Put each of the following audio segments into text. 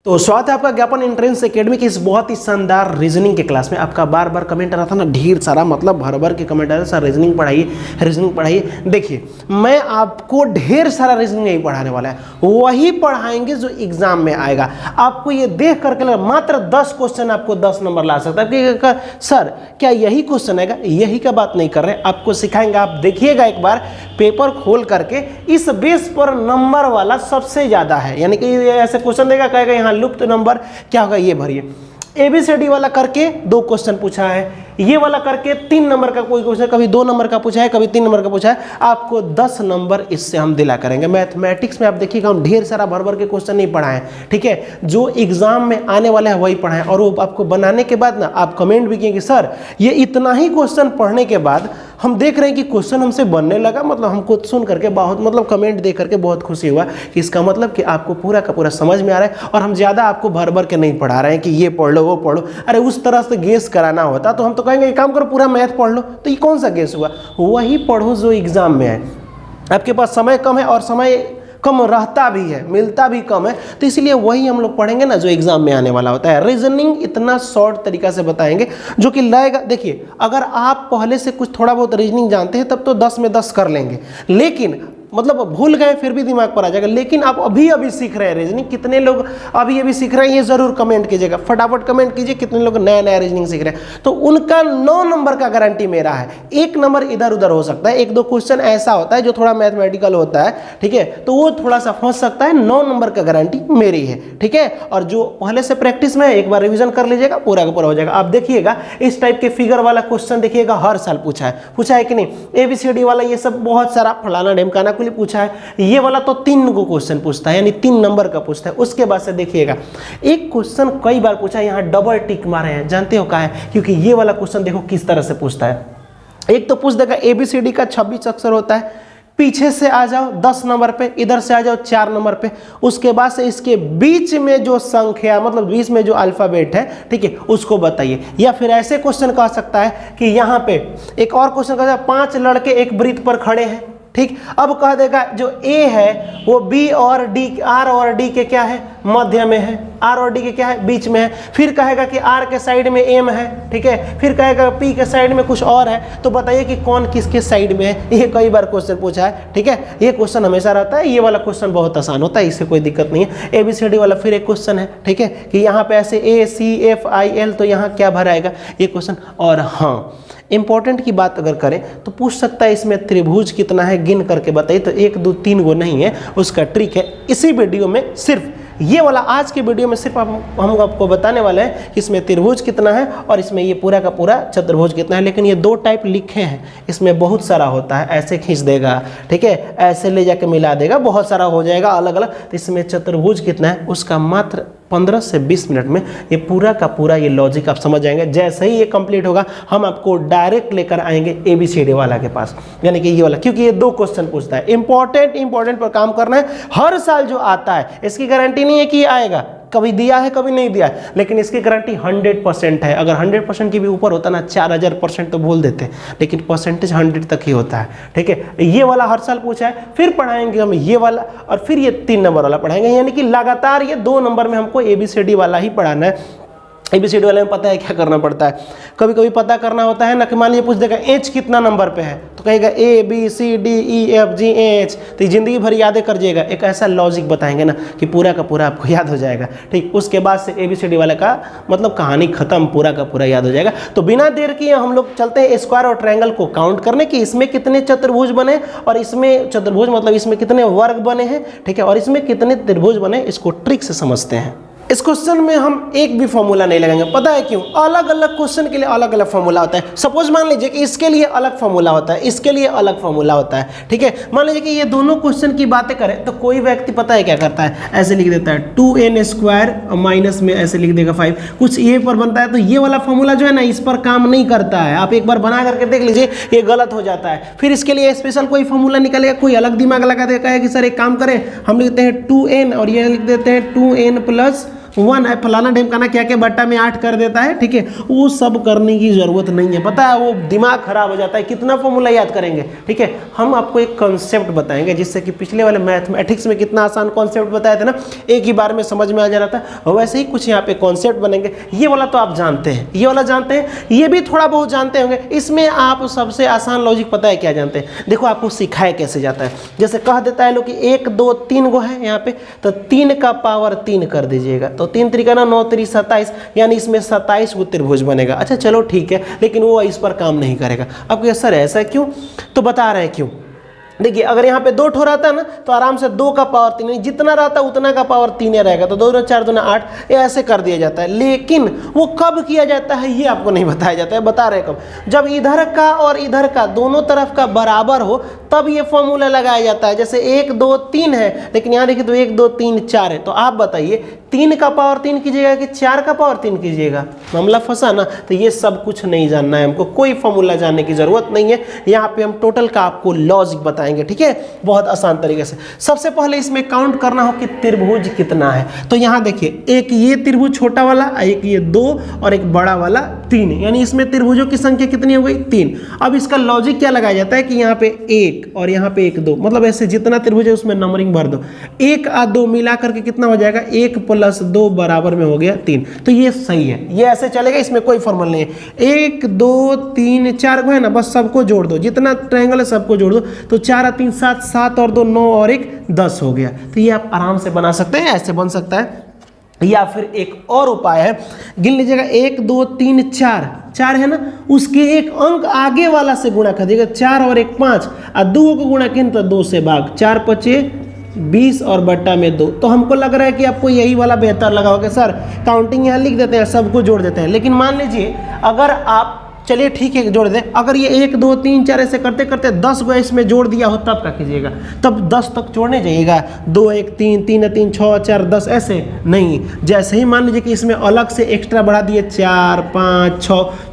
तो स्वागत है आपका ज्ञापन एंट्रेंस एकेडमी की इस बहुत ही शानदार रीजनिंग के क्लास में। आपका बार बार कमेंट आ रहा था ना, ढेर सारा, मतलब भर भर के कमेंट आ रहा था, सर रीजनिंग पढ़ाइए, रीजनिंग पढ़ाइए। देखिए, मैं आपको ढेर सारा रीजनिंग नहीं पढ़ाने वाला है, वही पढ़ाएंगे जो एग्जाम में आएगा। आपको ये देख करके लगा मात्र 10 क्वेश्चन आपको 10 नंबर ला सकता है कि सर क्या यही क्वेश्चन आएगा, यही का बात नहीं कर रहे, आपको सिखाएंगे। आप देखिएगा एक बार पेपर खोल करके, इस बेस पर नंबर वाला सबसे ज्यादा है, यानी कि ऐसे क्वेश्चन देगा, कहेगा यहाँ लुप्त नंबर क्या होगा, ये भरिए। एबीसीडी वाला करके 2 क्वेश्चन पूछा है, ये वाला करके 3 नंबर का कोई क्वेश्चन, कभी 2 नंबर का पूछा है, कभी 3 नंबर का पूछा है, आपको 10 नंबर इससे हम दिला करेंगे। मैथमेटिक्स में आप देखिएगा हम ढेर सारा भर भर के क्वेश्चन नहीं पढ़ाएं, ठीक है, जो एग्जाम में आने वाला है वही पढ़ाएं। और वो आपको बनाने के बाद ना आप कमेंट भी किए कि सर ये इतना ही क्वेश्चन पढ़ने के बाद हम देख रहे हैं कि क्वेश्चन हमसे बनने लगा, मतलब हमको सुन करके बहुत, मतलब कमेंट देख करके बहुत खुशी हुआ कि इसका मतलब कि आपको पूरा का पूरा समझ में आ रहा है और हम ज़्यादा आपको भर भर के नहीं पढ़ा रहे हैं कि ये पढ़ लो वो पढ़ लो। अरे उस तरह से गेस कराना होता तो हम तो कहेंगे काम करो पूरा मैथ पढ़ लो, तो ये कौन सा गेस हुआ? वही पढ़ो जो एग्जाम में है। आपके पास समय कम है और समय कम रहता भी है, मिलता भी कम है, तो इसलिए वही हम लोग पढ़ेंगे ना जो एग्जाम में आने वाला होता है। रीजनिंग इतना शॉर्ट तरीका से बताएंगे जो कि लाएगा। देखिए, अगर आप पहले से कुछ थोड़ा बहुत रीजनिंग जानते हैं तब तो 10 में 10 कर लेंगे, लेकिन मतलब भूल गए फिर भी दिमाग पर आ जाएगा। लेकिन आप अभी अभी सीख रहे हैं रीजनिंग, कितने लोग अभी अभी सीख रहे हैं ये जरूर कमेंट कीजिएगा, फटाफट कमेंट कीजिए कितने लोग नया नया रीजनिंग सीख रहे हैं। तो उनका 9 नंबर का गारंटी मेरा है। 1 नंबर इधर उधर हो सकता है, 1-2 क्वेश्चन ऐसा होता है जो थोड़ा मैथमेटिकल होता है, ठीक है, तो वो थोड़ा सा फंस सकता है। 9 नंबर का गारंटी मेरी है, ठीक है। और जो पहले से प्रैक्टिस में है एक बार रिविजन कर लीजिएगा, पूरा का पूरा हो जाएगा। आप देखिएगा इस टाइप के फिगर वाला क्वेश्चन देखिएगा हर साल पूछा है कि नहीं। एबीसीडी वाला ये सब बहुत सारा फलाना ढेमकाना के लिए पूछा है। ये वाला तो 3 को क्वेश्चन पूछता है, यानी 3 नंबर का पूछता है। उसके बाद से देखिएगा एक क्वेश्चन कई बार पूछा है, यहाँ डबल टिक मारे हैं, जानते हो क्या है? क्योंकि ये वाला क्वेश्चन देखो किस तरह से पूछता है। एक तो पूछ देगा एबीसीडी का 26 अक्षर होता है, पीछे से आ जाओ 10 नंबर पे, इधर से आ जाओ 4 नंबर पे, उसके बाद से इसके बीच में जो संख्या, मतलब बीच में जो अल्फाबेट है, ठीक है, उसको बताइए। या फिर ऐसे क्वेश्चन कह सकता है कि यहाँ पे एक और क्वेश्चन कहता है 5 लड़के एक वृत्त पर खड़े हैं, ठीक। अब कह देगा जो ए है वो बी और डी, आर और डी के क्या है, मध्य में है, आर और डी के क्या है, बीच में है। फिर कहेगा कि आर के साइड में एम है, ठीक है, फिर कहेगा पी के साइड में कुछ और है, तो बताइए कि कौन किसके साइड में है। ये कई बार क्वेश्चन पूछा है, ठीक है, ये क्वेश्चन हमेशा रहता है। ये वाला क्वेश्चन बहुत आसान होता है, इससे कोई दिक्कत नहीं है। एबीसीडी वाला फिर एक क्वेश्चन है, ठीक है, कि यहाँ पे ऐसे ए सी एफ आई एल, तो यहाँ क्या भराएगा, ये क्वेश्चन। और हाँ, इंपॉर्टेंट की बात अगर करें तो पूछ सकता है इसमें त्रिभुज कितना है, गिन करके बताइए। तो 1 2 3 वो नहीं है, उसका ट्रिक है। इसी वीडियो में सिर्फ ये वाला, आज के वीडियो में सिर्फ हम आपको बताने वाले हैं कि इसमें त्रिभुज कितना है और इसमें ये पूरा का पूरा चतुर्भुज कितना है। लेकिन ये 2 टाइप लिखे हैं, इसमें बहुत सारा होता है, ऐसे खींच देगा, ठीक है, ऐसे ले जाके मिला देगा, बहुत सारा हो जाएगा अलग अलग। तो इसमें चतुर्भुज कितना है उसका मात्र 15 से 20 मिनट में ये पूरा का पूरा ये लॉजिक आप समझ जाएंगे। जैसे ही ये कंप्लीट होगा हम आपको डायरेक्ट लेकर आएंगे एबीसीडी वाला के पास, यानी कि ये वाला, क्योंकि ये 2 क्वेश्चन पूछता है। इंपॉर्टेंट पर काम करना है। हर साल जो आता है इसकी गारंटी नहीं है कि ये आएगा, कभी दिया है कभी नहीं दिया है, लेकिन इसकी गारंटी 100% है। अगर 100% की भी ऊपर होता ना, 4000% तो बोल देते, लेकिन परसेंटेज 100 तक ही होता है, ठीक है। ये वाला हर साल पूछा है, फिर पढ़ाएंगे हम ये वाला, और फिर ये 3 नंबर वाला पढ़ाएंगे, यानी कि लगातार ये 2 नंबर में हमको एबीसीडी वाला ही पढ़ाना है। एबीसीडी वाले में पता है क्या करना पड़ता है, कभी कभी पता करना होता है ना, कि मान लीजिए पूछ देगा एच कितना नंबर पे है, तो कहेगा A B C D E F G H, तो ये जिंदगी भर यादें कर जाएगा। एक ऐसा लॉजिक बताएंगे ना कि पूरा का पूरा आपको याद हो जाएगा, ठीक। उसके बाद से एबीसीडी वाले का मतलब कहानी खत्म, पूरा का पूरा याद हो जाएगा। तो बिना देर किए हम लोग चलते हैं स्क्वायर और ट्रायंगल को काउंट करने की, इसमें कितने चतुर्भुज बने, और इसमें चतुर्भुज मतलब इसमें कितने वर्ग बने हैं, ठीक है, और इसमें कितने त्रिभुज बने, इसको ट्रिक से समझते हैं। इस क्वेश्चन में हम एक भी फॉर्मूला नहीं लगाएंगे, पता है क्यों? अलग अलग क्वेश्चन के लिए अलग अलग फॉर्मूला होता है। सपोज मान लीजिए कि इसके लिए अलग फॉर्मूला होता है, इसके लिए अलग फॉर्मूला होता है, ठीक है। मान लीजिए कि ये दोनों क्वेश्चन की बातें करें तो कोई व्यक्ति पता है क्या करता है, ऐसे लिख देता है 2n² माइनस में ऐसे लिख देगा 5, कुछ ये पर बनता है। तो ये वाला फॉर्मूला जो है ना, इस पर काम नहीं करता है। आप एक बार बना करके देख लीजिए, ये गलत हो जाता है। फिर इसके लिए स्पेशल कोई फॉर्मूला निकलेगा, कोई अलग दिमाग लगा देगा है कि सर एक काम करें, हम लिखते हैं 2n और ये लिख देते हैं 2n + 1 है, फलाना ढिमकाना क्या क्या बट्टा में 8 कर देता है, ठीक है, वो सब करने की जरूरत नहीं है। पता है वो दिमाग खराब हो जाता है, कितना फॉर्मूला याद करेंगे, ठीक है। हम आपको एक कॉन्सेप्ट बताएंगे, जिससे कि पिछले वाले मैथमेटिक्स में कितना आसान कॉन्सेप्ट बताए थे ना, एक ही बार में समझ में आ जा रहा था, वैसे ही कुछ यहाँ पे कॉन्सेप्ट बनेंगे। ये वाला तो आप जानते हैं, ये वाला जानते हैं, ये भी थोड़ा बहुत जानते होंगे। इसमें आप सबसे आसान लॉजिक पता है क्या जानते हैं? देखो आपको सिखाया कैसे जाता है। जैसे कह देता है लोग कि 1 2 3 गो है यहाँ पे, तो 3 का पावर 3 कर दीजिएगा, तो 3 3 ना 9 3 27, यानी इसमें 27 गो त्रिभुज बनेगा। अच्छा चलो ठीक है, लेकिन वो इस पर काम नहीं करेगा। अब क्या सर ऐसा क्यों? तो बता रहे हैं क्यों। देखिए अगर यहाँ पे 2 ठो रहता है ना, तो आराम से 2 का पावर 3, जितना रहता है उतना का पावर 3 रहेगा, तो 2 4 2 8, ये ऐसे कर दिया जाता है। लेकिन वो कब किया जाता है ये आपको नहीं बताया जाता है। बता रहे कब? जब इधर का और इधर का दोनों तरफ का बराबर हो, तब ये फॉर्मूला लगाया जाता है। जैसे 1 2 3 है, लेकिन यहाँ देखिए तो 1 2 3 4 है, तो आप बताइए 3 का पावर 3 कीजिएगा कि 4 का पावर 3 कीजिएगा? मामला फंसा ना। तो ये सब कुछ नहीं जानना है हमको, कोई फॉर्मूला जानने की जरूरत नहीं है। यहाँ पे हम टोटल का आपको लॉजिक बताएंगे, ठीक है, बहुत आसान तरीके से। सबसे पहले इसमें काउंट करना हो कि त्रिभुज कितना है। तो यहाँ देखिए एक ये त्रिभुज छोटा वाला, एक ये 2 और एक बड़ा वाला 3, यानी इसमें त्रिभुजों की संख्या कितनी हो गई? 3। अब इसका लॉजिक क्या लगाया जाता है कि यहाँ पे 1 और यहाँ पे 1 2, मतलब ऐसे जितना त्रिभुज है उसमें नंबरिंग भर दो। 1 और 2 मिला करके कितना हो जाएगा? 1 + 2 बराबर में हो गया 3। तो ये सही है, ये ऐसे चलेगा, इसमें कोई फॉर्मूला नहीं है। 1 2 3 4 को है ना, बस सबको जोड़ दो, जितना ट्रायंगल है सबको जोड़ दो, तो 4 और 3 7, 7 और 2 9 और 1 10 हो गया। तो ये आप आराम से बना सकते हैं, ऐसे बन सकता है। या फिर एक और उपाय है, गिन लीजिएगा 1 2 3 4, 4 है ना, उसके एक अंक आगे वाला से गुणा कर दीजिएगा। 4 और 1 5, और 2 को गुणा किन तो 2 से भाग, 4 5 20 और बट्टा में 2। तो हमको लग रहा है कि आपको यही वाला बेहतर लगा होगा। सर काउंटिंग यहाँ लिख देते हैं, सबको जोड़ देते हैं। लेकिन मान लीजिए अगर आप, चलिए ठीक है जोड़ दें, अगर ये 1 2 3 4 ऐसे करते करते 10 गो इसमें जोड़ दिया हो, तब क्या कीजिएगा? तब 10 तक जोड़ने जाइएगा। 2 1 3 3 3 6 4 10, ऐसे नहीं। जैसे ही मान लीजिए कि इसमें अलग से एक्स्ट्रा बढ़ा दिए, 4 5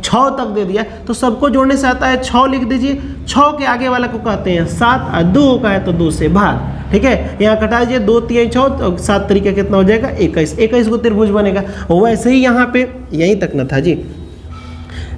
6 तक दे दिया, तो सबको जोड़ने से आता है 6 लिख दीजिए। 6 के आगे वाला को कहते हैं 7, और 2 का है तो 2 से भाग, ठीक है। यहाँ कटा दीजिए 2 3 6, तो 7 तरीके कितना हो जाएगा? 21। 21 को त्रिभुज बनेगा। वैसे ही यहाँ पे यहीं तक न था जी,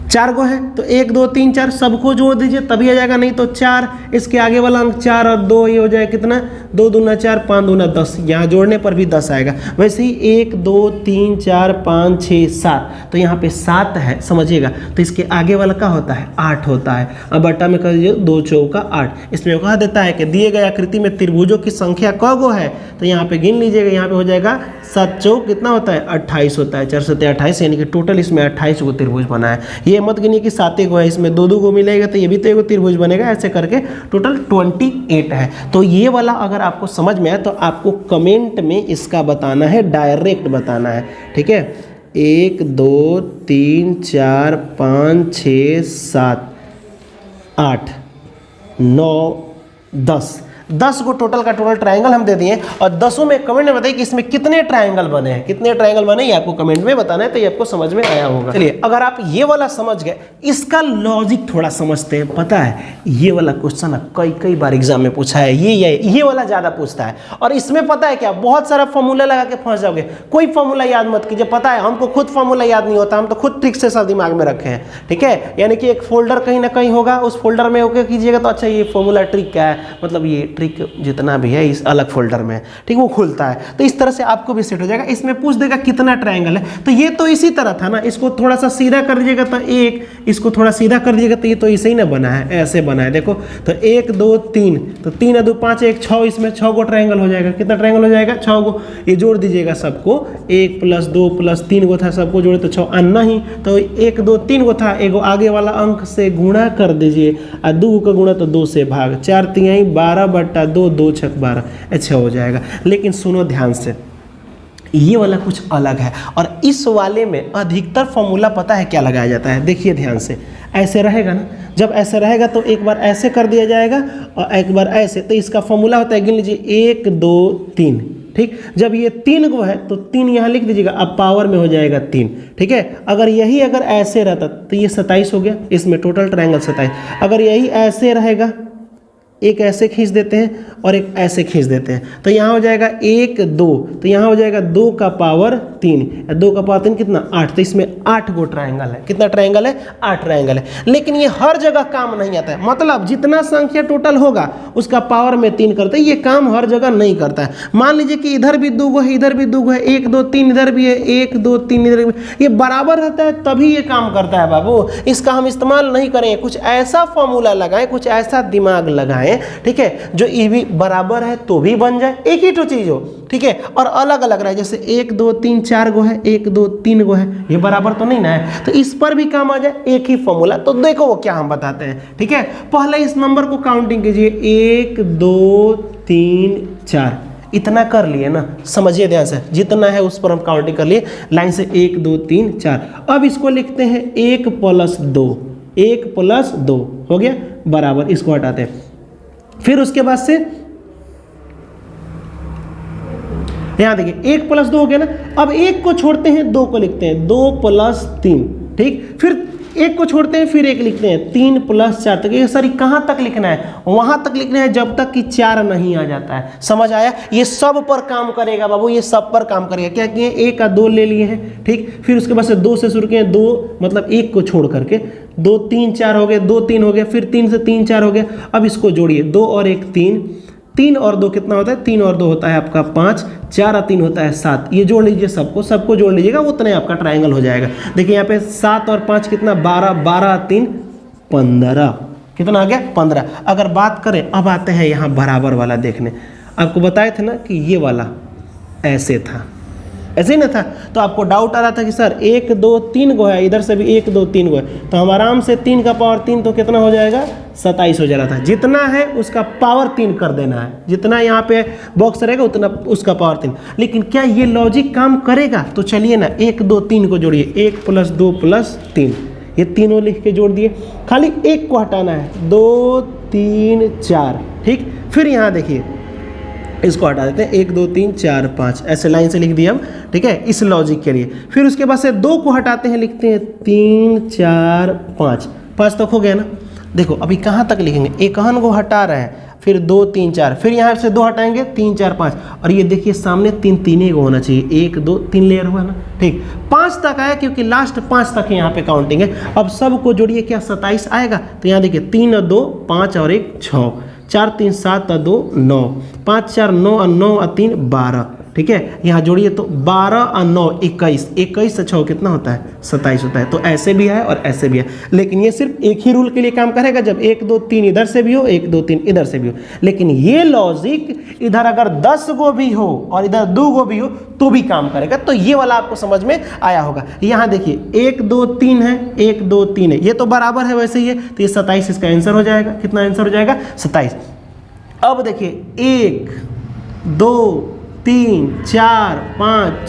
4 गो है, तो 1 2 3 4 सबको जोड़ दीजिए तभी आ जाएगा, नहीं तो 4 इसके आगे वाला अंक 4 और 2, ये हो जाएगा कितना? 2 दूना 4 5 दूना 10, यहाँ जोड़ने पर भी 10 आएगा। वैसे ही 1 2 3 4 5 6 7, तो यहाँ पे 7 है, समझिएगा, तो इसके आगे वाला क्या होता है? 8 होता है। अब बट्टा में कर दीजिए 2 चौका 8। इसमें कहा देता है कि दिए गए आकृति में त्रिभुजों की संख्या क गो है, तो यहाँ पे गिन लीजिएगा। यहाँ पे हो जाएगा 7 चौक कितना होता है? 28 होता है। 4 7 28, यानी कि टोटल इसमें 28 गो त्रिभुज बना है। ये मत गिनिए कि 7 गो है, इसमें 2 2 गो मिलेगा, तो ये भी तो एगो त्रिभुज बनेगा। ऐसे करके टोटल 28 है। तो ये वाला अगर आपको समझ में आए तो आपको कमेंट में इसका बताना है, डायरेक्ट बताना है, ठीक है। 1 2 3 4 5 6 7 8 9 10 को टोटल का टोटल ट्रायंगल हम दे दिए, और 10 में कमेंट में बताइए कि इसमें कितने ट्रायंगल बने हैं, कितने ट्रायंगल बने, ये आपको कमेंट में बताना है। तो ये आपको समझ में आया होगा। चलिए अगर आप ये वाला समझ गए, इसका लॉजिक थोड़ा समझते हैं। पता है ये वाला क्वेश्चन कई बार एग्जाम में पूछा है, ये वाला ज्यादा पूछता है। और इसमें पता है क्या, बहुत सारा फॉर्मूला लगा के फंस जाओगे। कोई फॉर्मूला याद मत कीजिए, पता है हमको खुद फॉर्मूला याद नहीं होता, हम तो खुद ट्रिक से सब दिमाग में रखे हैं, ठीक है। यानी कि एक फोल्डर कहीं ना कहीं होगा, उस फोल्डर में ओके कीजिएगा तो अच्छा ये फॉर्मूला ट्रिक क्या है, मतलब ये ट्रिक जितना भी है इस अलग फोल्डर में, ठीक, वो खुलता है। तो इस तरह से आपको भी सेट हो जाएगा। इसमें पूछ देगा कितना ट्रायंगल है, तो ये तो इसी तरह था ना, इसको थोड़ा सा सीधा कर दीजिएगा तो 1, इसको थोड़ा सीधा कर दीजिएगा तो ये तो इसे ही ना बना है, ऐसे बना है। देखो तो 1 2 3, तो 3 2 5 1 6, इसमें 6 गो ट्रायंगल हो जाएगा। कितना ट्रायंगल हो जाएगा? 6 गो। ये जोड़ दीजिएगा सबको, 1 + 2 + 3 गो था, सबको जोड़े तो 6 अन्ना ही, तो 1 2 3 गो था, एगो आगे वाला अंक से गुणा कर दीजिए, और 2 का गुणा तो 2 से भाग, 4 3 12 बट्टा 2, 2 6 12, अच्छा हो जाएगा। लेकिन सुनो ध्यान से, ये वाला कुछ अलग है, और इस वाले में अधिकतर फॉर्मूला पता है क्या लगाया जाता है? देखिए ध्यान से, ऐसे रहेगा ना, जब ऐसे रहेगा तो एक बार ऐसे कर दिया जाएगा और एक बार ऐसे, तो इसका फॉर्मूला होता है, गिन लीजिए 1 2 3, ठीक। जब ये 3 गो है तो 3 यहाँ लिख दीजिएगा, अब पावर में हो जाएगा 3, ठीक है। अगर यही अगर ऐसे रहता तो ये 27 हो गया, इसमें टोटल ट्रायंगल 27। अगर यही ऐसे रहेगा एक ऐसे खींच देते हैं और एक ऐसे खींच देते हैं, तो यहाँ हो जाएगा 1 2, तो यहाँ हो जाएगा 2 का पावर 3, 2 का पावर 3 कितना 8, तो इसमें 8 गो ट्रायंगल है। कितना ट्रायंगल है? 8 ट्रायंगल है। लेकिन ये हर जगह काम नहीं आता है, मतलब जितना संख्या टोटल होगा उसका पावर में 3 करता है, ये काम हर जगह नहीं करता है। मान लीजिए कि इधर भी 2 गो है, इधर भी 2 गो है, 1 2 3 इधर भी है, 1 2 3 इधर भी, ये बराबर रहता है तभी ये काम करता है बाबू। इसका हम इस्तेमाल नहीं करेंगे, कुछ ऐसा फॉर्मूला लगाएं, कुछ ऐसा दिमाग लगाएं, ठीक है, जो ये भी बराबर है तो भी बन जाए, एक ही तो चीज हो, ठीक है, और अलग अलग रहे, जैसे 1 2 3 4 गो है, 1 2 3 गो है, ये बराबर तो नहीं ना है, तो इस पर भी काम आ जाए, एक ही फॉर्मूला। तो देखो वो क्या हम बताते हैं, ठीक है। पहले इस नंबर को काउंटिंग कीजिए, 1 2 3 4, इतना कर लिए ना, समझिए ध्यान से, जितना है उस पर हम काउंटिंग कर लिए लाइन से, 1 2 3 4। अब इसको लिखते हैं 1 + 2, 1 + 2 हो गया बराबर, इसको हटाते हैं। फिर उसके बाद से यहां देखिए 1 + 2 हो गया ना, अब 1 को छोड़ते हैं, 2 को लिखते हैं, 2 + 3, ठीक, फिर 1 को छोड़ते हैं, फिर 1 लिखते हैं, 3 + 4 तक। ये सर कहां तक लिखना है? वहां तक लिखना है जब तक कि 4 नहीं आ जाता है। समझ आया? ये सब पर काम करेगा बाबू, ये सब पर काम करेगा। क्या किए? 1 का 2 ले लिए हैं, ठीक, फिर उसके बाद से 2 से शुरू किए, 2 मतलब 1 को छोड़ करके 2 3 4 हो गए, 2 3 हो गया, फिर 3 से 3 4 हो गया। अब इसको जोड़िए, 2 और 1 3, 3 और 2 कितना होता है? 3 और 2 होता है आपका 5, 4 और 3 होता है 7। ये जोड़ लीजिए, सबको जोड़ लीजिएगा, उतने आपका ट्रायंगल हो जाएगा। देखिए यहाँ पे 7 और 5 कितना? 12, 12 और 3 15, कितना आ गया? 15। अगर बात करें, अब आते हैं यहाँ बराबर वाला देखने। आपको बताए थे ना कि ये वाला ऐसे था, ऐसे ही ना था, तो आपको डाउट आ रहा था कि सर 1 2 3 गो है, इधर से भी 1 2 3 गो है, तो हम आराम से 3 का पावर 3 तो कितना हो जाएगा? 27 हो जा रहा था। जितना है उसका पावर 3 कर देना है, जितना यहाँ पे बॉक्स रहेगा उतना उसका पावर 3। लेकिन क्या ये लॉजिक काम करेगा? तो चलिए ना 1 2 3 को जोड़िए, 1 + 2 + 3, ये तीनों लिख के जोड़ दिए, खाली 1 को हटाना है, 2 3 4, ठीक। फिर यहाँ देखिए, इसको हटा देते हैं, 1 2 3 4 5, ऐसे लाइन से लिख दिया हम, ठीक है, इस लॉजिक के लिए। फिर उसके बाद से 2 को हटाते हैं, लिखते हैं 3 4 5, 5 तक हो गया ना। देखो अभी कहाँ तक लिखेंगे? 1 को हटा रहे हैं, फिर 2 3 4, फिर यहाँ से 2 हटाएंगे, 3 4 5, और ये देखिए सामने 3 3 को होना चाहिए, 1 2 3 लेयर हुआ ना, ठीक। 5 तक आया क्योंकि लास्ट 5 तक यहाँ पे काउंटिंग है। अब सबको जोड़िए, क्या 27 आएगा? तो यहाँ देखिए 3 और 2 5 और 1 6, 4 3 7 और 2 9, 5 4 9 और 9 और 3 12, ठीक है। यहाँ जोड़िए तो 12 और 9 21, 21 से 6 कितना होता है? 27 होता है। तो ऐसे भी है और ऐसे भी है, लेकिन ये सिर्फ एक ही रूल के लिए काम करेगा, जब 1 2 3 इधर से भी हो, 1 2 3 इधर से भी हो। लेकिन ये लॉजिक इधर अगर 10 गो भी हो और इधर 2 गो भी हो तो भी काम करेगा। तो ये वाला आपको समझ में आया होगा। यहाँ देखिए 1 2 3 है, 1 2 3 है, ये तो बराबर है वैसे ही है, तो ये 27 इसका आंसर हो जाएगा। कितना आंसर हो जाएगा? 27। अब देखिए 1 2 3 4 5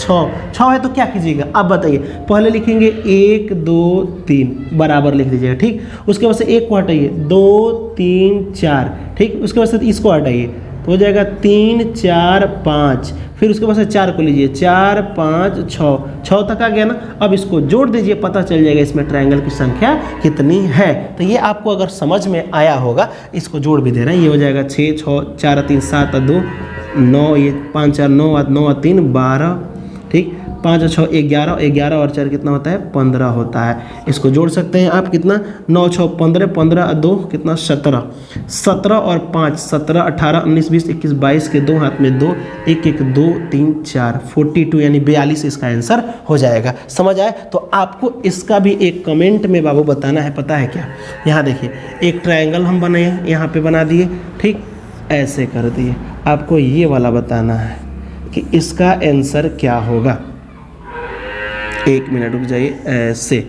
6 है, तो क्या कीजिएगा अब बताइए? पहले लिखेंगे 1 2 3 बराबर लिख दीजिएगा, ठीक। उसके बाद से 1 को हटाइए, 2 3 4, ठीक। उसके बाद से इसको हटाइए तो हो जाएगा 3 4 5, फिर उसके बाद से 4 को लीजिए, 4 5 6 तक आ गया ना। अब इसको जोड़ दीजिए, पता चल जाएगा इसमें ट्रायंगल की संख्या कितनी है। तो ये आपको अगर समझ में आया होगा, इसको जोड़ भी दे रहे हैं, ये हो जाएगा 6 6 4 3 7 और 2 9, ये 5 4 9 और 9 और 3 12, ठीक। 5 और 6 11, 11 और 4 कितना होता है? 15 होता है। इसको जोड़ सकते हैं आप, कितना? 9 6 15, 15 और 2 कितना? 17, 17 और 5 17, 18 19 20 21 22 के 2 हाथ में 2, 1 1 2 3 4 42 यानी 42 इसका आंसर हो जाएगा। समझ आए? तो आपको इसका भी एक कमेंट में बाबू बताना है, पता है क्या? यहाँ देखिए एक ट्रायंगल हम बनाए, यहाँ पे बना दिए, ठीक, ऐसे कर दिए। आपको ये वाला बताना है कि इसका आंसर क्या होगा। 1 मिनट रुक जाइए, ऐसे,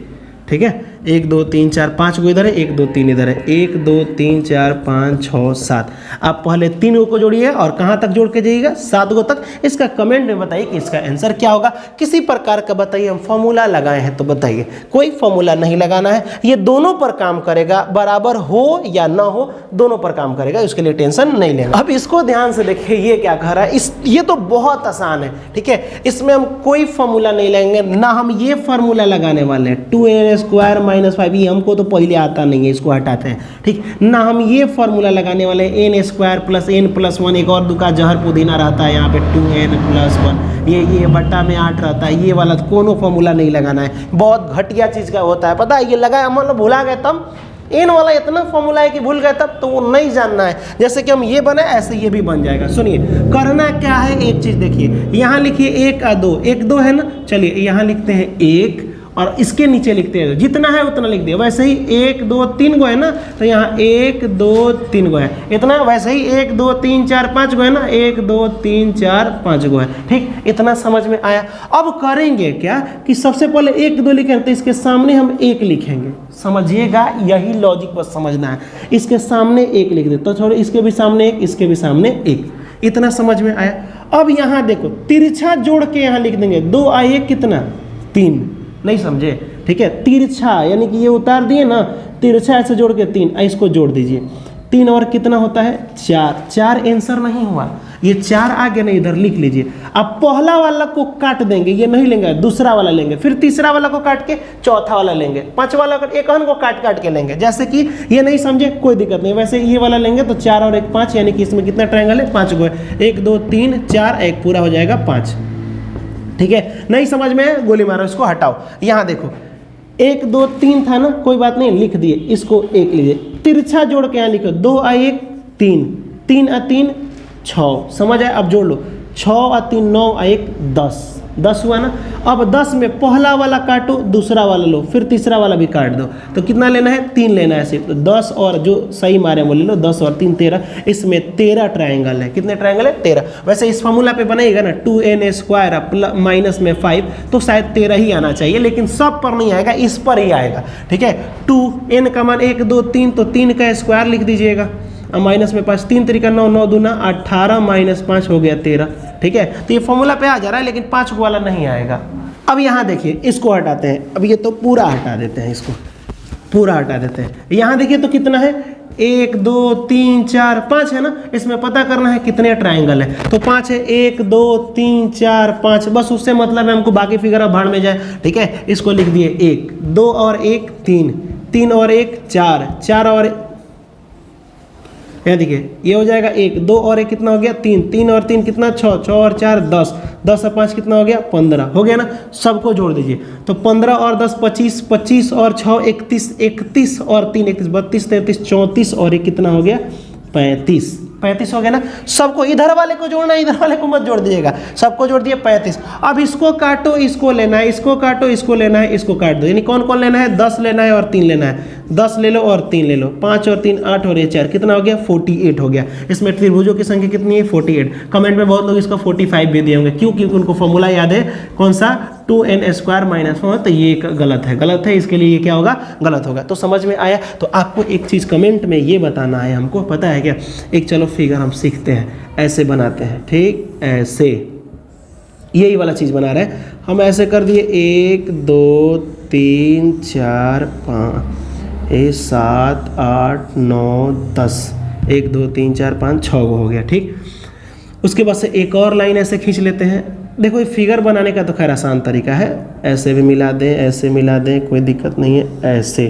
ठीक है। 1 2 3 4 5 गो इधर है, 1 2 3 इधर है, 1 2 3 4 5 6 7। आप पहले 3 गो को जोड़िए और कहाँ तक जोड़ के जाइएगा? 7 गो तक। इसका कमेंट में बताइए कि इसका आंसर क्या होगा। किसी प्रकार का बताइए, हम फॉर्मूला लगाए हैं तो बताइए। कोई फॉर्मूला नहीं लगाना है, ये दोनों पर काम करेगा, बराबर हो या ना हो दोनों पर काम करेगा, उसके लिए टेंशन नहीं लेना। अब इसको ध्यान से देखिए, ये क्या कह रहा है? ये तो बहुत आसान है, ठीक है। इसमें हम कोई फॉर्मूला नहीं लेंगे, ना हम ये फॉर्मूला लगाने वाले हैं 2a² -5 ये हमको तो पहले आता नहीं है, इसको हटाते हैं। ठीक ना, हम ये फॉर्मूला लगाने वाले हैं n² + n+1, एक और दुका जहर पुदीना रहता है यहाँ पे 2n+1, ये बट्टा में 8 रहता है, ये वाला कोनो फॉर्मूला नहीं लगाना है, बहुत घटिया चीज़ का होता है, पता है। ये लगाया मतलब भुला गए तब, एन वाला इतना फॉर्मूला है कि भूल गए तब, तो वो नहीं जानना है। जैसे कि हम ये बने ऐसे ये भी बन जाएगा। सुनिए करना क्या है, एक चीज़ देखिए, यहाँ लिखिए 1 और 2, 1 2 है ना, चलिए यहाँ लिखते हैं 1 और इसके नीचे लिखते हैं जितना है उतना लिख दिया। वैसे ही 1 2 3 गो है ना, तो यहाँ 1 2 3 गो है इतना, वैसे ही 1 2 3 4 5 गो है ना, 1 2 3 4 5 गो है। ठीक, इतना समझ में आया। अब करेंगे क्या कि सबसे पहले 1 2 लिखें तो इसके सामने हम 1 लिखेंगे, समझिएगा, यही लॉजिक बस समझना है। इसके सामने 1 लिख दे तो छोड़ो, इसके भी सामने 1, इसके भी सामने 1, इतना समझ में आया। अब यहाँ देखो तिरछा जोड़ के यहाँ लिख देंगे, 2 और 1 कितना 3, नहीं समझे, ठीक है। तिरछा यानी कि ये उतार दिए ना, तिरछा ऐसे जोड़ के 3, इसको जोड़ दीजिए, 3 और कितना होता है 4, 4 आंसर नहीं हुआ, ये 4 आगे नहीं, इधर लिख लीजिए। अब पहला वाला को काट देंगे, ये नहीं लेंगे, दूसरा वाला लेंगे, फिर तीसरा वाला को काट के चौथा वाला लेंगे, पांचवा वाला एक को काट के लेंगे। जैसे कि ये नहीं समझे कोई दिक्कत नहीं, वैसे ये वाला लेंगे तो 4 और 1 5, यानी कि इसमें कितना ट्रायंगल है 5 गो है, 1 2 3 4, 1 पूरा हो जाएगा 5। ठीक है, नहीं समझ में गोली मारो, इसको हटाओ। यहाँ देखो 1 2 3 था ना, कोई बात नहीं, लिख दिए, इसको 1 लीजिए, तिरछा जोड़ के यहाँ लिखो, 2 और 1 3, 3 और 3 6, समझ आए। अब जोड़ लो, 6 और 3 9 और 1 10, 10 हुआ ना। अब 10 में पहला वाला काटो, दूसरा वाला लो, फिर तीसरा वाला भी काट दो, तो कितना लेना है 3 लेना है सिर्फ। तो 10 और जो सही मारे वो ले लो, 10 और 3 13, इसमें 13 ट्रायंगल है। कितने ट्रायंगल है 13। वैसे इस फॉर्मूला पे बनेगा ना 2n² माइनस में 5, तो शायद 13 ही आना चाहिए, लेकिन सब पर नहीं आएगा, इस पर ही आएगा। ठीक है, 2n का मान 1 2 3, तो 3 का स्क्वायर लिख दीजिएगा, माइनस में 5, 3 3 9 9 दूना 18 माइनस 5 हो गया 13। ठीक है, तो ये फॉर्मूला पे आ जा रहा है, लेकिन 5 वाला नहीं आएगा। अब यहाँ देखिए, इसको हटाते हैं, अब ये तो पूरा हटा देते हैं, इसको पूरा हटा देते हैं। यहाँ देखिए तो कितना है 1 2 3 4 5 है ना, इसमें पता करना है कितने ट्रायंगल है, तो 5 है, 1 2 3 4 5, बस उससे मतलब है हमको, बाकी फिगर अब भाड़ में जाए। ठीक है, इसको लिख दिए 1 2 और 1 3, 3 और 1 4, 4 और यहाँ देखिए ये हो जाएगा 1 2 और 1 कितना हो गया 3, 3 और 3 कितना 6, 6 और 4 10, 10 और 5 कितना हो गया 15, हो गया ना। सबको जोड़ दीजिए, तो 15 और 10 25, 25 और 6 31, 31 और 3 31, 32 33 34 और 1 कितना हो गया 35, 35 हो गया ना। सबको इधर वाले को जोड़ना है, इधर वाले को मत जोड़ दीजिएगा, सबको जोड़ दिए 35। अब इसको काटो, इसको लेना है, इसको काटो, इसको लेना है, इसको काट दो, यानी कौन कौन लेना है 10 लेना है और 3 लेना है, 10 ले लो और 3 ले लो, 5 और 3 8 और ये 4 कितना हो गया 48 हो गया। इसमें त्रिभुजों की संख्या कितनी है 48। कमेंट में बहुत लोग इसका 45 भी दिए होंगे, क्यों? क्योंकि उनको फॉर्मूला याद है, कौन सा 2n² माइनस 4, तो ये गलत है, गलत है, इसके लिए ये क्या होगा गलत होगा। तो समझ में आया। तो आपको एक चीज़ कमेंट में ये बताना है, हमको पता है क्या, एक चलो फिगर हम सीखते हैं, ऐसे बनाते हैं। ठीक, ऐसे यही वाला चीज़ बना रहे हैं हम, ऐसे कर दिए 1 2 3 4 5 7 8 9 10, 1 2 3 4 5 6 हो गया। ठीक, उसके बाद से एक और लाइन ऐसे खींच लेते हैं। देखो ये फिगर बनाने का तो खैर आसान तरीका है, ऐसे भी मिला दें, ऐसे मिला दें, कोई दिक्कत नहीं है, ऐसे।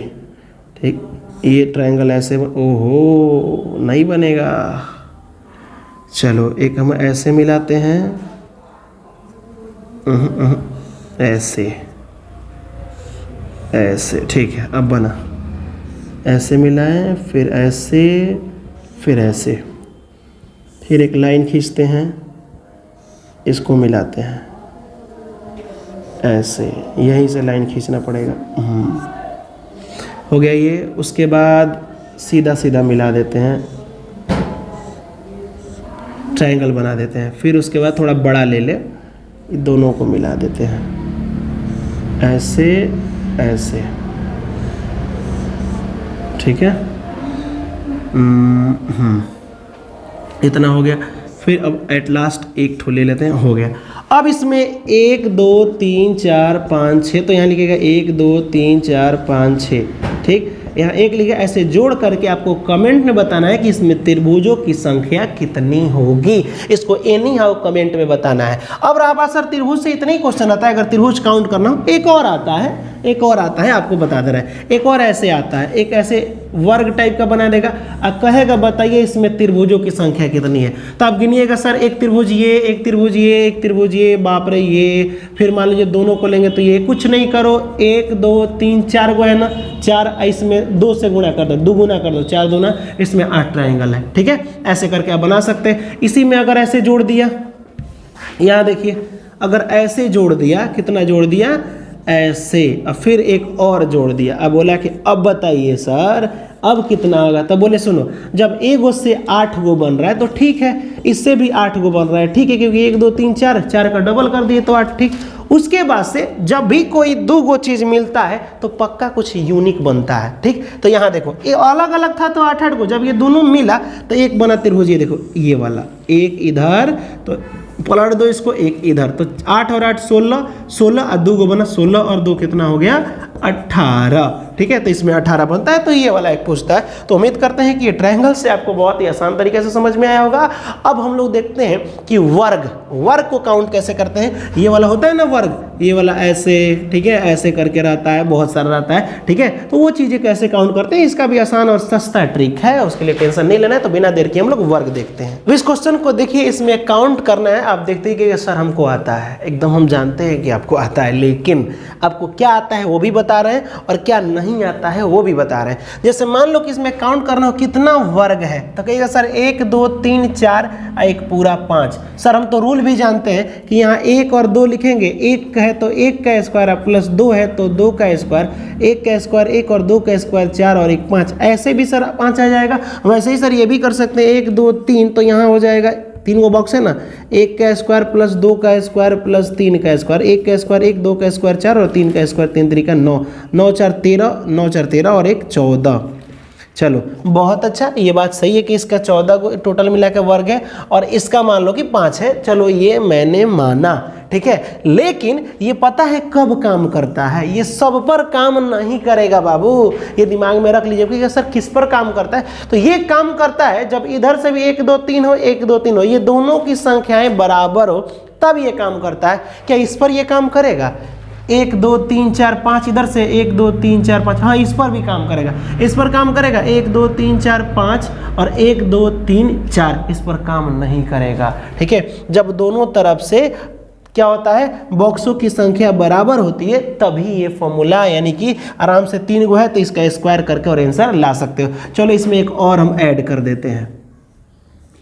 ठीक, ये ट्रायंगल ऐसे, ओहो नहीं बनेगा, चलो एक हम ऐसे मिलाते हैं, ऐसे ऐसे। ठीक है, अब बना, ऐसे मिलाएं, फिर ऐसे, फिर ऐसे, फिर एक लाइन खींचते हैं, इसको मिलाते हैं ऐसे, यहीं से लाइन खींचना पड़ेगा। हो गया ये। उसके बाद सीधा सीधा मिला देते हैं, ट्रायंगल बना देते हैं। फिर उसके बाद थोड़ा बड़ा ले ले, दोनों को मिला देते हैं ऐसे ऐसे। ठीक है, इतना हो गया। फिर अब एट लास्ट एक ठो ले लेते हैं, हो गया। अब इसमें 1 2 3 4 5 6, तो यहाँ लिखेगा 1 2 3 4 5 6। ठीक, यहाँ एक लिखा, ऐसे जोड़ करके आपको कमेंट में बताना है कि इसमें त्रिभुजों की संख्या कितनी होगी, इसको एनी हाउ कमेंट में बताना है। अब रहा बात सर त्रिभुज से इतना ही क्वेश्चन आता है, अगर त्रिभुज काउंट करना हो, एक और आता है एक और आता है, आपको बता दे रहा है, एक और ऐसे आता है, एक ऐसे वर्ग टाइप का बना देगा और कहेगा बताइए इसमें त्रिभुजों की संख्या कितनी है। तो आप गिनिएगा सर एक त्रिभुज ये, एक त्रिभुज ये, एक त्रिभुज ये, बाप रे ये, फिर मान लीजिए दोनों को लेंगे तो ये, कुछ नहीं करो, 1 2 3 4 गो है ना, 4 इसमें 2 से गुणा कर दो, 2 गुना कर दो, 4 दूना, इसमें 8 ट्रायंगल है। ठीक है, ऐसे करके आप बना सकते हैं। इसी में अगर ऐसे जोड़ दिया, यहाँ देखिए अगर ऐसे जोड़ दिया, कितना जोड़ दिया ऐसे, और फिर एक और जोड़ दिया, अब बोला कि अब बताइए सर अब कितना होगा। तब बोले सुनो, जब एक गो से 8 गो बन रहा है तो ठीक है, इससे भी 8 गो बन रहा है, ठीक है, क्योंकि 1 2 3 4, 4 का डबल कर दिए तो 8, ठीक। उसके बाद से जब भी कोई 2 गो चीज मिलता है तो पक्का कुछ यूनिक बनता है। ठीक, तो यहाँ देखो ये अलग अलग था तो 8 गो, जब ये दोनों मिला तो एक बना त्रिभुज। ये देखो ये वाला, एक इधर तो पलट दो इसको, एक इधर, तो 8 और 8 16, 16 और 2 गो बना 16 और 2 कितना हो गया 18। ठीक है, तो इसमें 18 बनता है। तो ये वाला एक पूछता है। तो उम्मीद करते हैं कि ये ट्रायंगल से आपको बहुत ही आसान तरीके से समझ में आया होगा। अब हम लोग देखते हैं कि वर्ग को काउंट कैसे करते हैं। ये वाला होता है ना वर्ग, ये वाला ऐसे, ठीक है, ऐसे करके रहता है, बहुत सारा रहता है। ठीक है, तो वो चीजें कैसे काउंट करते हैं, इसका भी आसान और सस्ता ट्रिक है, उसके लिए टेंशन नहीं लेना है। तो बिना देर के हम लोग वर्ग देखते हैं। तो इस क्वेश्चन को देखिए, इसमें काउंट करना है। आप देखते हैं कि सर हमको आता है, एकदम हम जानते हैं कि आपको आता है, लेकिन आपको क्या आता है वो भी बता रहे हैं और क्या नहीं आता है वो भी बता रहे हैं। जैसे मान लो कि इसमें काउंट करना हो कितना वर्ग है, तो कहिएगा सर 1 2 3 4 एक पूरा 5। सर हम तो रूल भी जानते हैं कि यहाँ 1 और 2 लिखेंगे, 1 है तो 1 का स्क्वायर प्लस 2 है तो 2 का स्क्वायर, 1 का स्क्वायर 1 और 2 का स्क्वायर 4 और 1 5। ऐसे भी सर 5 आ जाएगा। वैसे ही सर ये भी कर सकते हैं 1 2 3, तो यहाँ हो जाएगा 3 गो बॉक्स है ना, 1 का स्क्वायर प्लस 2 का स्क्वायर प्लस 3 का स्क्वायर, 1 का स्क्वायर 1, 2 का स्क्वायर 4 और 3 का स्क्वायर 3 3 का 9, 9 4 13, 9 4 13 और 1 14। चलो बहुत अच्छा, ये बात सही है कि इसका 14 को टोटल मिला के वर्ग है और इसका मान लो कि 5 है। चलो ये मैंने माना, ठीक है, लेकिन ये पता है कब काम करता है, ये सब पर काम नहीं करेगा बाबू, ये दिमाग में रख लीजिए कि सर किस पर काम करता है। तो ये काम करता है जब इधर से भी 1 2 3 हो, 1 2 3 हो, ये दोनों की संख्याएं बराबर हो, तब ये काम करता है। क्या इस पर ये काम करेगा? 1 2 3 4 5 इधर से 1 2 3 4 5, हाँ इस पर भी काम करेगा, इस पर काम करेगा 1 2 3 4 5 और 1 2 3 4, इस पर काम नहीं करेगा। ठीक है, जब दोनों तरफ से क्या होता है, बॉक्सों की संख्या बराबर होती है, तभी ये फॉर्मूला, यानी कि आराम से 3 गो है तो इसका स्क्वायर करके और आंसर ला सकते हो। चलो इसमें एक और हम ऐड कर देते हैं,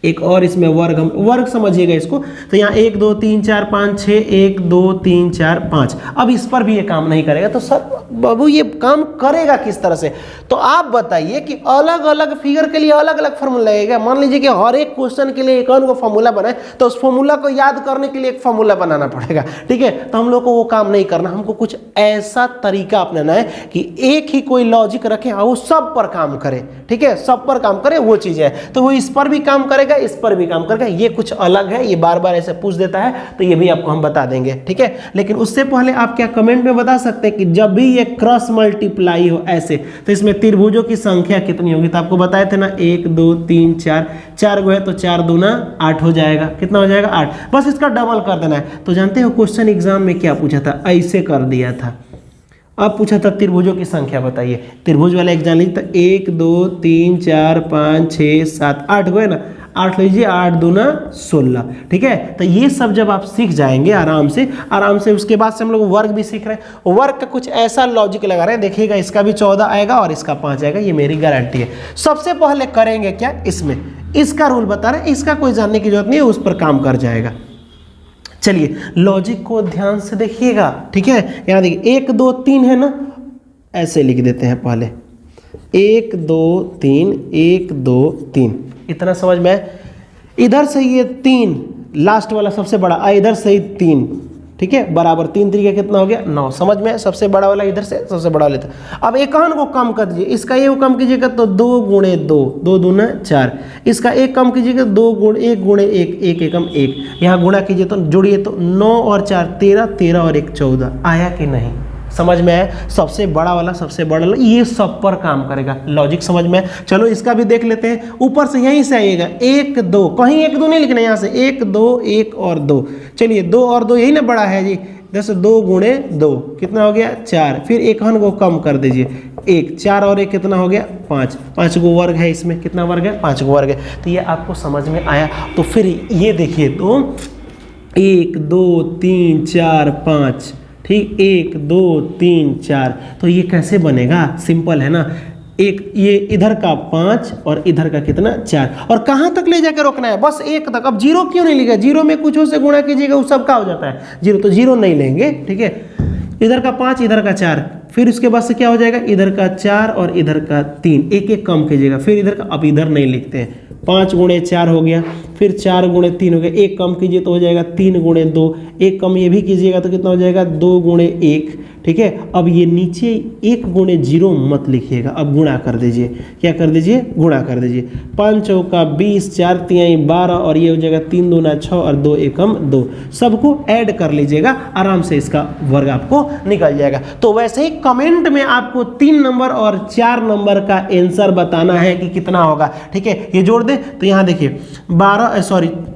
एक और इसमें वर्ग, हम वर्ग समझिएगा इसको। तो यहाँ 1 2 3 4 5 6, 1 2 3 4 5। अब इस पर भी ये काम नहीं करेगा, तो सर बाबू ये काम करेगा किस तरह से? तो आप बताइए कि अलग अलग फिगर के लिए अलग अलग फॉर्मूला लगेगा। मान लीजिए कि हर एक क्वेश्चन के लिए एक और फॉर्मूला बनाए, तो उस फॉर्मूला को याद करने के लिए एक फॉर्मूला बनाना पड़ेगा। ठीक है, तो हम लोग को वो काम नहीं करना, हमको कुछ ऐसा तरीका अपनाना है कि एक ही कोई लॉजिक रखें और वो सब पर काम करे। ठीक है, सब पर काम करे, वो चीज़ है। तो वो इस पर भी काम करेगा, इस पर भी काम करेगा। ये कुछ अलग है, ये बार बार ऐसे पूछ देता है, तो ये भी आपको हम बता देंगे। ठीक है, लेकिन उससे पहले आप क्या कमेंट में बता सकते हैं कि जब भी ये क्रॉस मल्टीप्लाई हो ऐसे, तो इसमें त्रिभुजों की संख्या कितनी होगी? तो आपको बताए थे ना 1 2 3 4, 4 गो है तो 4 दूना 8 हो जाएगा। कितना हो जाएगा? 8। बस इसका डबल कर देना है। तो जानते हो क्वेश्चन एग्जाम में क्या पूछा था? ऐसे कर दिया था। अब पूछा था त्रिभुजों की संख्या बताइए। त्रिभुज वाला एग्जाम लीजिए तो 1 2 3 4 5 6 7 8 गो है ना, 8 लीजिए, 8 दूना 16। ठीक है, तो ये सब जब आप सीख जाएंगे आराम से, उसके बाद से हम लोग वर्ग भी सीख रहे हैं। वर्ग का कुछ ऐसा लॉजिक लगा रहे हैं, देखिएगा इसका भी 14 आएगा और इसका 5 आएगा, ये मेरी गारंटी है। सबसे पहले करेंगे क्या, इसमें इसका रूल बता रहे हैं, इसका कोई जानने की जरूरत नहीं है, उस पर काम कर जाएगा। चलिए लॉजिक को ध्यान से देखिएगा। ठीक है, यहाँ देखिए 1 2 3 है ना, ऐसे लिख देते हैं पहले 1 2 3 1 2 3, इतना समझ में। इधर से ये 3 लास्ट वाला सबसे बड़ा, इधर से ही 3, ठीक है, बराबर 3 तरीके कितना हो गया 9, समझ में। सबसे बड़ा वाला इधर से सबसे बड़ा लेता। अब एकान को कम कर दीजिए, इसका ये कम कीजिएगा तो 2 गुणे 2, 2 दूना 4। इसका 1 कम कीजिएगा 2 गुणे 1 गुणे 1, 1 एकम 1। यहाँ गुणा कीजिए तो जोड़िए तो 9 और 4 13, 13 और 1 14। आया कि नहीं? समझ में है? सबसे बड़ा वाला ये सब पर काम करेगा। लॉजिक समझ में? चलो इसका भी देख लेते हैं। ऊपर से यहीं से आइएगा 1 2, कहीं 1 2 नहीं लिखना, यहाँ से 1 2 1 और 2। चलिए 2 और 2 यही ना बड़ा है जी, इधर से 2 गुणे 2 कितना हो गया 4, फिर एक हन को कम कर दीजिए 1, 4 और 1 कितना हो गया 5, 5 गो वर्ग है इसमें, कितना वर्ग है 5 गो वर्ग है। तो ये आपको समझ में आया। तो फिर ये देखिए तो 1 2 3 4 5, ठीक, 1 2 3 4, तो ये कैसे बनेगा, सिंपल है ना, एक ये इधर का 5 और इधर का कितना 4, और कहाँ तक ले जाकर रोकना है, बस 1 तक। अब 0 क्यों नहीं लिखा, 0 में कुछ से गुणा कीजिएगा वो सब का हो जाता है 0, तो 0 नहीं लेंगे, ठीक है। इधर का 5 इधर का 4, फिर उसके बाद से क्या हो जाएगा, इधर का 4 और इधर का 3, एक एक कम कीजिएगा, फिर इधर का, अब इधर नहीं लिखते हैं, 5 गुणे 4 हो गया, फिर 4 गुणे 3 हो गया, एक कम कीजिए तो हो जाएगा 3 गुणे 2, एक कम ये भी कीजिएगा तो कितना हो जाएगा 2 गुणे 1, ठीक है। अब ये नीचे 1 गुणे 0 मत लिखिएगा, अब गुणा कर दीजिए, क्या कर दीजिए, गुणा कर दीजिए, 5 चौका 20, 4 तिहाई 12, और ये हो जाएगा 3 दूना 6 और 2 एकम 2, सबको ऐड कर लीजिएगा, आराम से इसका वर्ग आपको निकल जाएगा। तो वैसे ही कमेंट में आपको 3 नंबर और 4 नंबर का आंसर बताना है कि कितना होगा, ठीक है। ये जोड़ दे तो यहाँ देखिए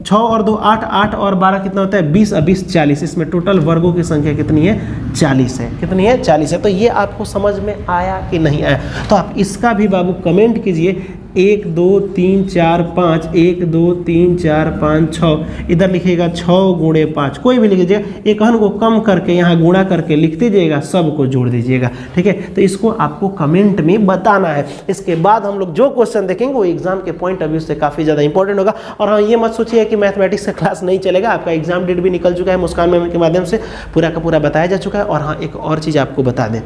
6 और 2 8, 8 और 12 कितना होता है 20, 20 40, इसमें टोटल वर्गों की संख्या कितनी है 40 है, कितनी है 40 है। तो ये आपको समझ में आया कि नहीं आया, तो आप इसका भी बाबू कमेंट कीजिए, 1 2 3 4 5, 1 2 3 4 5 6, इधर लिखिएगा 6 गुणे 5, कोई भी लिख दीजिएगा, एक हन को कम करके यहाँ गुणा करके लिख दीजिएगा, सबको जोड़ दीजिएगा, ठीक है। तो इसको आपको कमेंट में बताना है। इसके बाद हम लोग जो क्वेश्चन देखेंगे वो एग्जाम के पॉइंट ऑफ व्यू से काफ़ी ज़्यादा इंपॉर्टेंट होगा। और हाँ, ये मत सोचिए कि मैथमेटिक्स का क्लास नहीं चलेगा, आपका एग्जाम डेट भी निकल चुका है, मुस्कान मैम के माध्यम से पूरा का पूरा बताया जा चुका है। और हाँ, एक और चीज़ आपको बता दें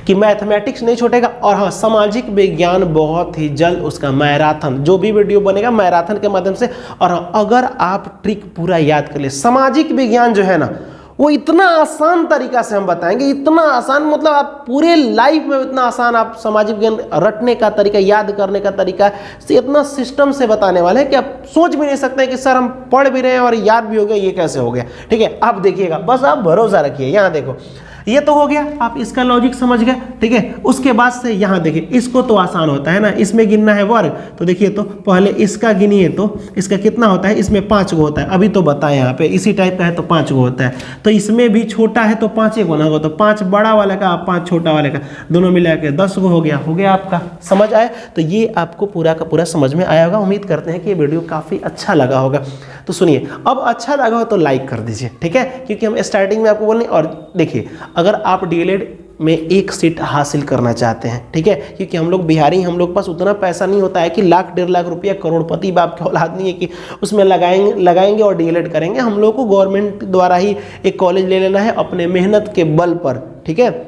कि मैथमेटिक्स नहीं छूटेगा, और हाँ, सामाजिक विज्ञान बहुत ही जल्द उसका मैराथन, जो भी वीडियो बनेगा मैराथन के माध्यम से। और हाँ, अगर आप ट्रिक पूरा याद कर ले, सामाजिक विज्ञान जो है ना वो इतना आसान तरीका से हम बताएंगे, इतना आसान, मतलब आप पूरे लाइफ में इतना आसान आप सामाजिक विज्ञान रटने का तरीका, याद करने का तरीका इतना सिस्टम से बताने वाले हैं कि आप सोच भी नहीं सकते कि सर हम पढ़ भी रहे हैं और याद भी हो गया, ये कैसे हो गया, ठीक है। आप देखिएगा, बस आप भरोसा रखिए। यहाँ देखो, ये तो हो गया, आप इसका लॉजिक समझ गए, ठीक है। उसके बाद से यहाँ देखिए, इसको तो आसान होता है ना, इसमें गिनना है वर्ग, तो देखिए तो पहले इसका गिनिए तो इसका कितना होता है, इसमें 5 गो होता है, अभी तो बताएं यहाँ पे इसी टाइप का है तो 5 गो होता है, तो इसमें भी छोटा है तो 5 एक बना होगा, तो 5 बड़ा वाले का 5 छोटा वाले का, दोनों मिला के 10 गो हो गया आपका, समझ आए। तो ये आपको पूरा का पूरा समझ में आया होगा। उम्मीद करते हैं कि ये वीडियो काफ़ी अच्छा लगा होगा। तो सुनिए, अब अच्छा लगा हो तो लाइक कर दीजिए, ठीक है, क्योंकि हम स्टार्टिंग में आपको बोलने। और देखिए, अगर आप डीएलएड में एक सीट हासिल करना चाहते हैं, ठीक है, क्योंकि हम लोग बिहारी, हम लोग पास उतना पैसा नहीं होता है कि लाख 1.5 लाख रुपया, करोड़पति बाप की औलाद नहीं है कि उसमें लगाएंगे और डीएलएड करेंगे। हम लोग को गवर्नमेंट द्वारा ही एक कॉलेज ले लेना है अपने मेहनत के बल पर, ठीक है,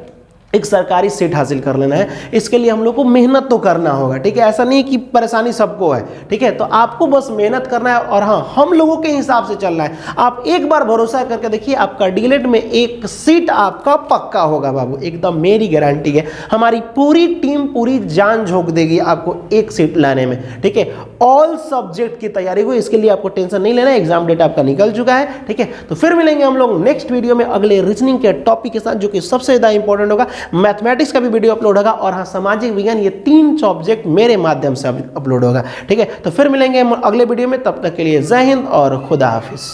एक सरकारी सीट हासिल कर लेना है। इसके लिए हम लोग को मेहनत तो करना होगा, ठीक है, ऐसा नहीं कि परेशानी सबको है, ठीक है। तो आपको बस मेहनत करना है, और हाँ, हम लोगों के हिसाब से चलना है। आप एक बार भरोसा करके देखिए, आपका डीएलएड में एक सीट आपका पक्का होगा बाबू, एकदम मेरी गारंटी है। हमारी पूरी टीम पूरी जान झोंक देगी आपको एक सीट लाने में, ठीक है। ऑल सब्जेक्ट की तैयारी हुई, इसके लिए आपको टेंशन नहीं लेना है, एग्जाम डेट आपका निकल चुका है, ठीक है। तो फिर मिलेंगे हम लोग नेक्स्ट वीडियो में अगले रीजनिंग के टॉपिक के साथ, जो कि सबसे ज़्यादा इंपॉर्टेंट होगा। मैथमेटिक्स का भी वीडियो अपलोड होगा, और हाँ, सामाजिक विज्ञान, ये 3 सब्जेक्ट मेरे माध्यम से अपलोड होगा, ठीक है। तो फिर मिलेंगे हम अगले वीडियो में, तब तक के लिए जय हिंद और खुदा हाफिज।